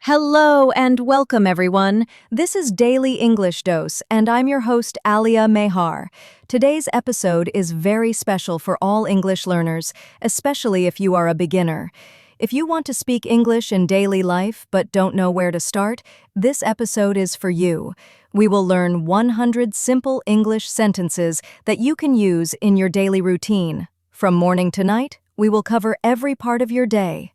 Hello and welcome, everyone. This is Daily English Dose, and I'm your host, Alia Mehar. Today's episode is very special for all English learners, especially if you are a beginner. If you want to speak English in daily life but don't know where to start, this episode is for you. We will learn 100 simple English sentences that you can use in your daily routine. From morning to night, we will cover every part of your day.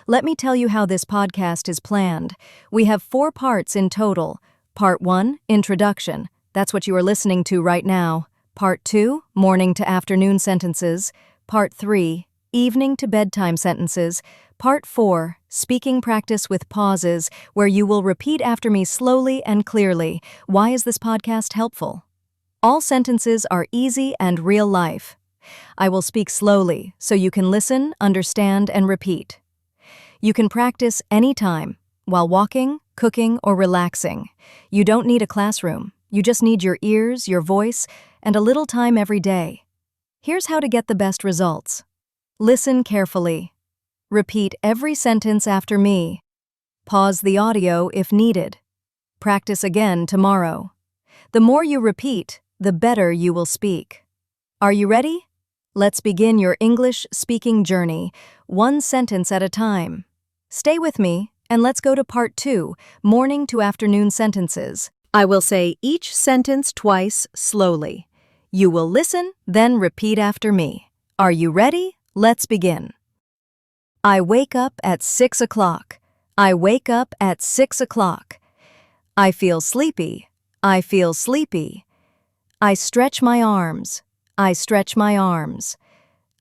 Let me tell you how this podcast is planned. We have 4 parts in total. Part 1, Introduction. That's what you are listening to right now. Part 2, Morning to Afternoon Sentences. Part 3, Evening to Bedtime Sentences. Part 4, Speaking Practice with Pauses, where you will repeat after me slowly and clearly. Why is this podcast helpful? All sentences are easy and real life. I will speak slowly so you can listen, understand, and repeat. You can practice anytime, while walking, cooking, or relaxing. You don't need a classroom. You just need your ears, your voice, and a little time every day. Here's how to get the best results. Listen carefully. Repeat every sentence after me. Pause the audio if needed. Practice again tomorrow. The more you repeat, the better you will speak. Are you ready? Let's begin your English speaking journey, one sentence at a time. Stay with me, and let's go to Part 2, Morning to Afternoon Sentences. I will say each sentence twice slowly. You will listen, then repeat after me. Are you ready? Let's begin. I wake up at 6 o'clock. I wake up at 6 o'clock. I feel sleepy. I feel sleepy. I stretch my arms. I stretch my arms.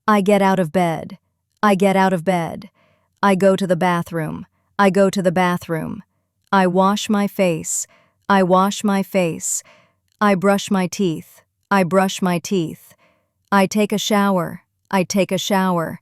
I get out of bed. I get out of bed. I go to the bathroom. I go to the bathroom. I wash my face. I wash my face. I brush my teeth. I brush my teeth. I take a shower. I take a shower.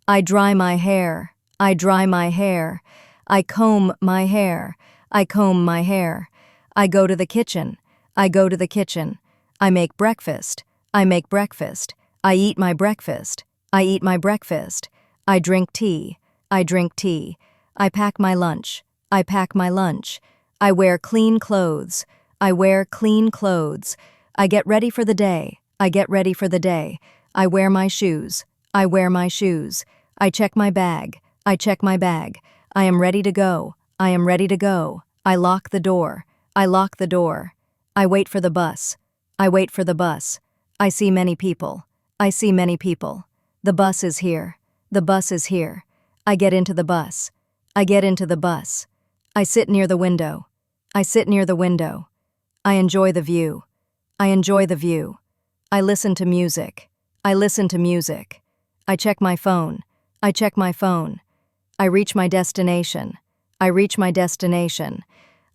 I dry my hair. I dry my hair. I comb my hair. I comb my hair. I go to the kitchen. I go to the kitchen. I make breakfast. I make breakfast. I eat my breakfast. I eat my breakfast. I drink tea. I drink tea. I pack my lunch. I pack my lunch. I wear clean clothes. I wear clean clothes. I get ready for the day. I get ready for the day. I wear my shoes. I wear my shoes. I check my bag. I check my bag. I am ready to go. I am ready to go. I lock the door. I lock the door. I wait for the bus. I wait for the bus. I see many people. I see many people. The bus is here. The bus is here. I get into the bus. I get into the bus. I sit near the window. I sit near the window. I enjoy the view. I enjoy the view. I listen to music. I listen to music. I check my phone. I check my phone. I reach my destination. I reach my destination.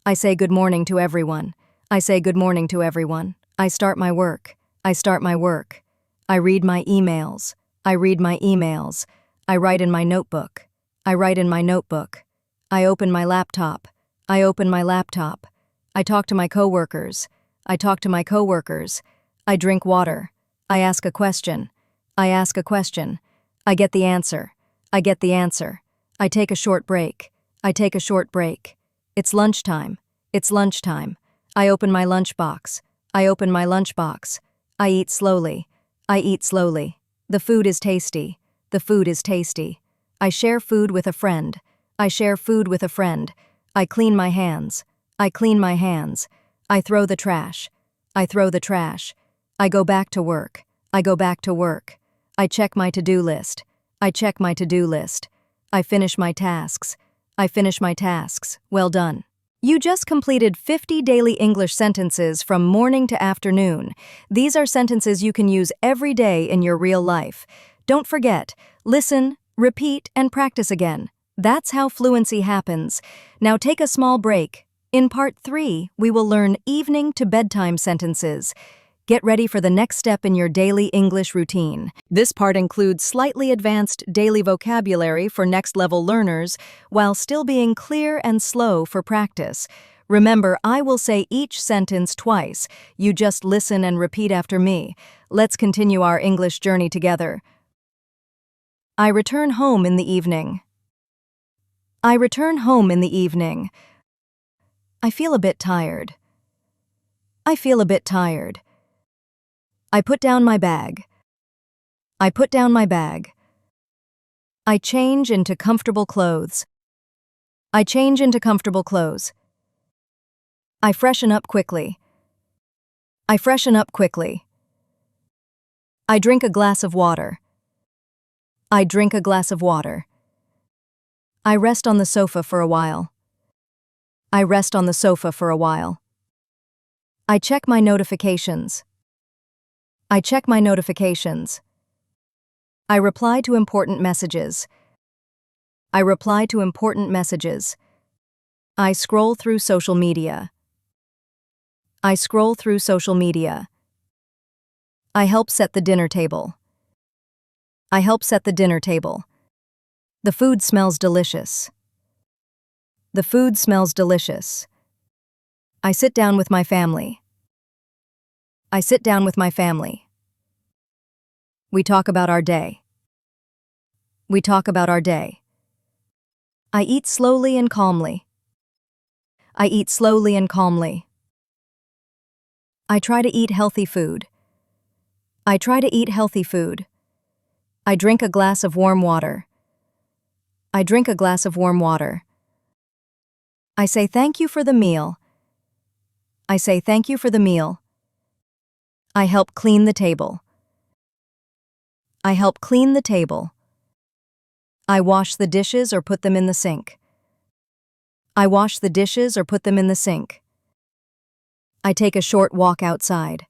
I say good morning to everyone. I say good morning to everyone. I start my work. I start my work. I read my emails. I read my emails. I write in my notebook. I write in my notebook. I open my laptop. I open my laptop. I talk to my coworkers. I talk to my coworkers. I drink water. I ask a question. I ask a question. I get the answer. I get the answer. I take a short break. I take a short break. It's lunchtime. It's lunchtime. I open my lunchbox. I open my lunchbox. I eat slowly. I eat slowly. The food is tasty. The food is tasty. I share food with a friend. I share food with a friend. I clean my hands. I clean my hands. I throw the trash. I throw the trash. I go back to work. I go back to work. I check my to-do list. I check my to-do list. I finish my tasks. I finish my tasks. Well done. You just completed 50 daily English sentences from morning to afternoon. These are sentences you can use every day in your real life. Don't forget, listen, repeat, and practice again. That's how fluency happens. Now take a small break. In Part 3, we will learn evening to bedtime sentences. Get ready for the next step in your daily English routine. This part includes slightly advanced daily vocabulary for next-level learners, while still being clear and slow for practice. Remember, I will say each sentence twice. You just listen and repeat after me. Let's continue our English journey together. I return home in the evening. I return home in the evening. I feel a bit tired. I feel a bit tired. I put down my bag. I put down my bag. I change into comfortable clothes. I change into comfortable clothes. I freshen up quickly. I freshen up quickly. I drink a glass of water. I drink a glass of water. I rest on the sofa for a while. I rest on the sofa for a while. I check my notifications. I check my notifications. I reply to important messages. I reply to important messages. I scroll through social media. I scroll through social media. I help set the dinner table. I help set the dinner table. The food smells delicious. The food smells delicious. I sit down with my family. I sit down with my family. We talk about our day. We talk about our day. I eat slowly and calmly. I eat slowly and calmly. I try to eat healthy food. I try to eat healthy food. I drink a glass of warm water. I drink a glass of warm water. I say thank you for the meal. I say thank you for the meal. I help clean the table. I help clean the table. I wash the dishes or put them in the sink. I wash the dishes or put them in the sink. I take a short walk outside.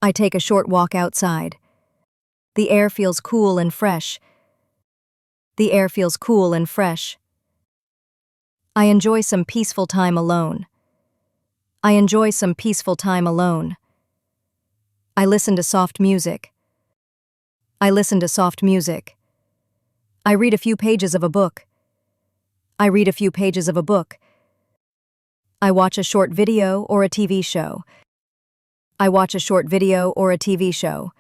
I take a short walk outside. The air feels cool and fresh. The air feels cool and fresh. I enjoy some peaceful time alone. I enjoy some peaceful time alone. I listen to soft music. I listen to soft music. I read a few pages of a book. I read a few pages of a book. I watch a short video or a TV show. I watch a short video or a TV show.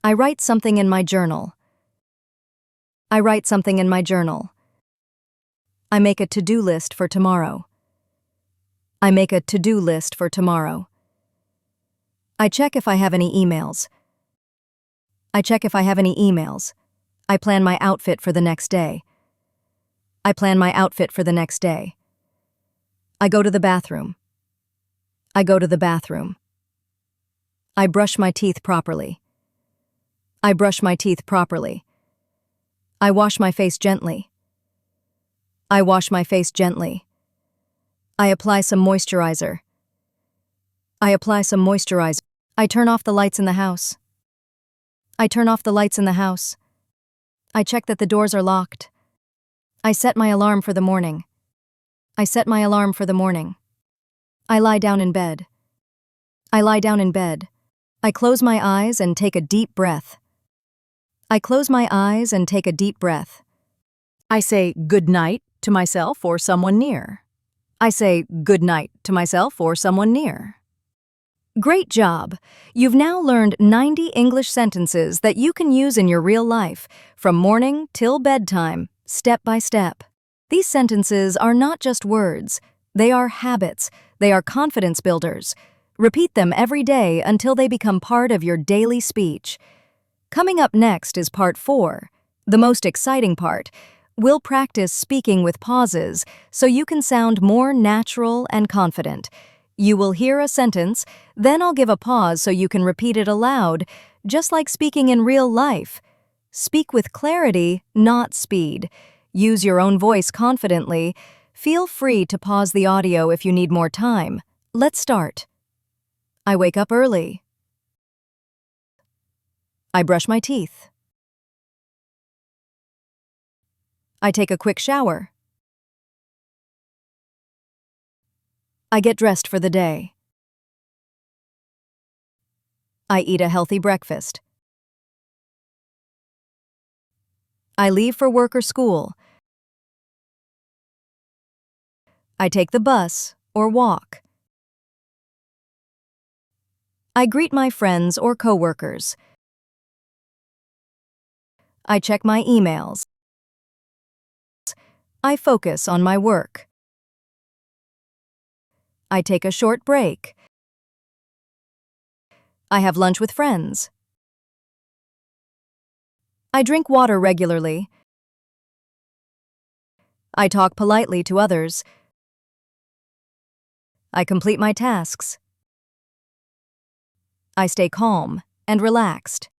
I write something in my journal. I write something in my journal. I make a to-do list for tomorrow. I make a to-do list for tomorrow. I check if I have any emails. I check if I have any emails. I plan my outfit for the next day. I plan my outfit for the next day. I go to the bathroom. I go to the bathroom. I brush my teeth properly. I brush my teeth properly. I wash my face gently. I wash my face gently. I apply some moisturizer. I apply some moisturizer. I turn off the lights in the house. I turn off the lights in the house. I check that the doors are locked. I set my alarm for the morning. I set my alarm for the morning. I lie down in bed. I lie down in bed. I close my eyes and take a deep breath. I close my eyes and take a deep breath. I say good night to myself or someone near. I say good night to myself or someone near. Great job! You've now learned 90 English sentences that you can use in your real life, from morning till bedtime, step by step. These sentences are not just words. They are habits. They are confidence builders. Repeat them every day until they become part of your daily speech. Coming up next is part 4, the most exciting part. We'll practice speaking with pauses so you can sound more natural and confident. You will hear a sentence, then I'll give a pause so you can repeat it aloud, just like speaking in real life. Speak with clarity, not speed. Use your own voice confidently. Feel free to pause the audio if you need more time. Let's start. I wake up early. I brush my teeth. I take a quick shower. I get dressed for the day. I eat a healthy breakfast. I leave for work or school. I take the bus or walk. I greet my friends or coworkers. I check my emails. I focus on my work. I take a short break. I have lunch with friends. I drink water regularly. I talk politely to others. I complete my tasks. I stay calm and relaxed.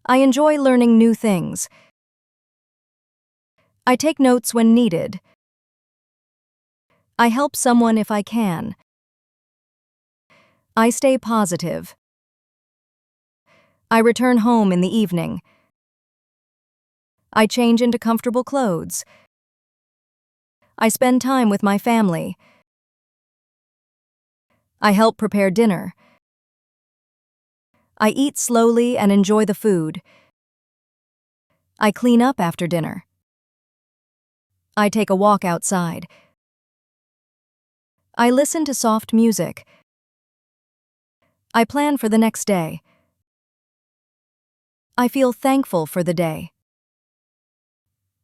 I enjoy learning new things. I take notes when needed. I help someone if I can. I stay positive. I return home in the evening. I change into comfortable clothes. I spend time with my family. I help prepare dinner. I eat slowly and enjoy the food. I clean up after dinner. I take a walk outside. I listen to soft music. I plan for the next day. I feel thankful for the day.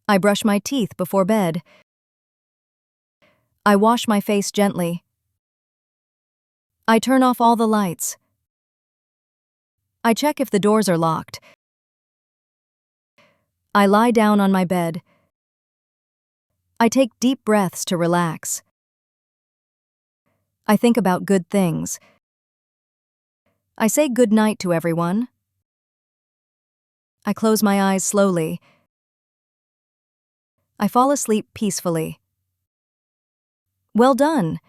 I brush my teeth before bed. I wash my face gently. I turn off all the lights. I check if the doors are locked. I lie down on my bed. I take deep breaths to relax. I think about good things. I say good night to everyone. I close my eyes slowly. I fall asleep peacefully. Well done!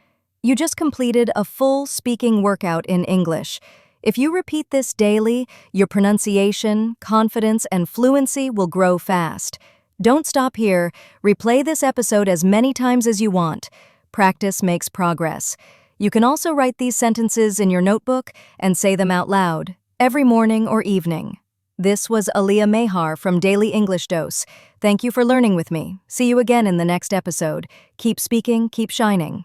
You just completed a full speaking workout in English. If you repeat this daily, your pronunciation, confidence, and fluency will grow fast. Don't stop here. Replay this episode as many times as you want. Practice makes progress. You can also write these sentences in your notebook and say them out loud, every morning or evening. This was Alia Mehar from Daily English Dose. Thank you for learning with me. See you again in the next episode. Keep speaking, keep shining.